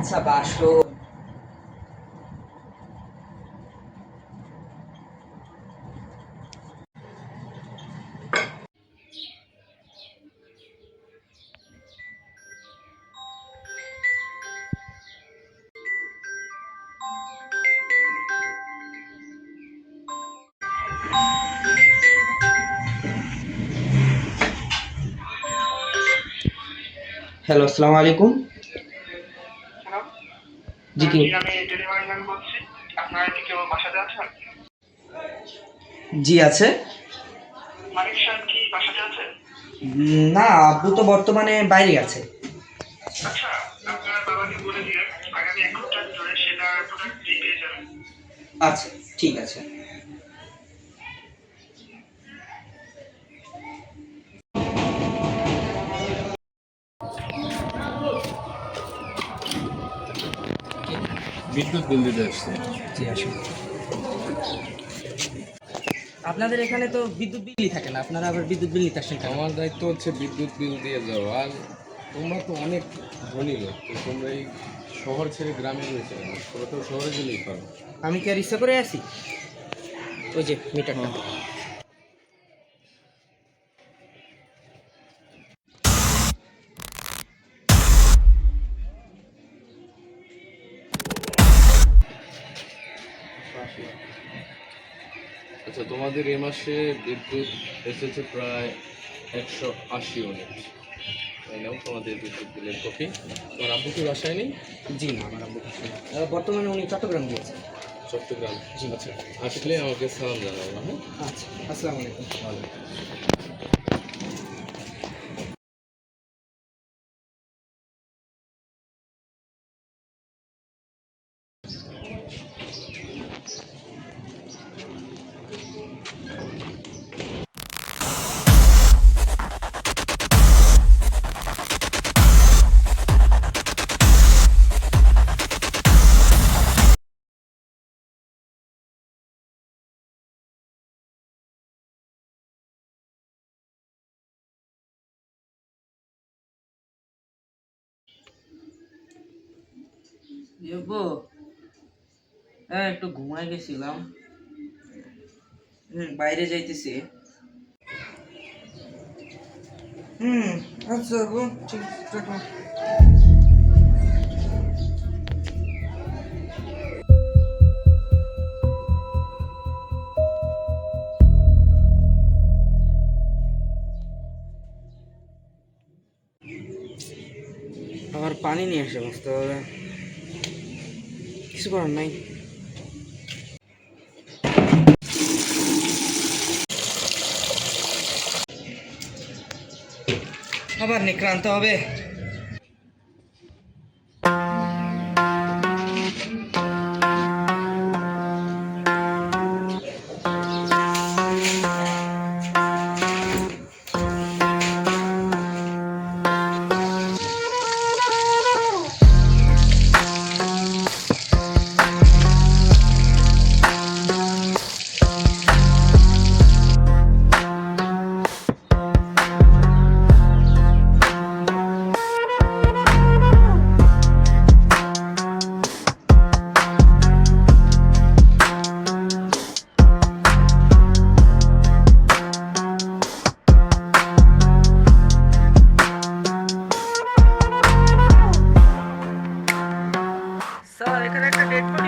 আচ্ছা বাসো। হ্যালো, আসসালামু আলাইকুম। হ্যালো। জি কি? জি, আমি ডেলিভারি ম্যান বলছি। আপনারা কি কেউ বাসাতে আছেন? জি আছে। মালিক সাহেব কি বাসাতে আছেন? না, আব্বু তো বর্তমানে বাইরে আছে। আচ্ছা, আপনার বাবাকে বলে দিয়ে আগামী ১ ঘন্টার ভিতরে সেটা প্রোডাক্ট পেয়ে যাবেন। আচ্ছা, ঠিক আছে। বিদ্যুৎ বিল দিতে আসছে। জি আসুন। আপনাদের এখানে তো বিদ্যুৎ বিলই থাকে না, আপনারা আবার বিদ্যুৎ বিল নিতে আসেন কেন? আমার দায়িত্ব হচ্ছে বিদ্যুৎ বিল দিয়ে যাওয়া। আর তোমরা তো অনেক ধনী লোক, তো তোমরা এই শহর ছেড়ে গ্রামে রয়েছে কেন? তোমরা তো শহরে গেলেই পারো। আমি কি আর ইচ্ছা করে আসি? ওই যে মিটারটা। আচ্ছা, তোমাদের এ মাসে বিদ্যুৎ এসেছে প্রায় 180 ইউনিট। তাই নাও তোমাদের বিদ্যুৎ বিলের কপি। তোমার আব্বু কি বাসায় নেই? জি না, আমার আব্বু পাশে নেই। বর্তমানে উনি চট্টগ্রাম গিয়েছে। চট্টগ্রাম। জি। আচ্ছা, আসলে আমাকে সালাম জানাবো। হ্যাঁ, আচ্ছা, আসসালামু আলাইকুম। ভালো। আব্বু, হ্যাঁ একটু ঘুমায় গেছিলাম। বাইরে যাইতেছি। আচ্ছা আব্বু, ঠিক রাখো। আবার পানি নিয়ে এসে বসতে হবে, কিছু করার নাই। আবার নিক্রান্ত হবে। স্যার, এখানে একটা ডেড বডি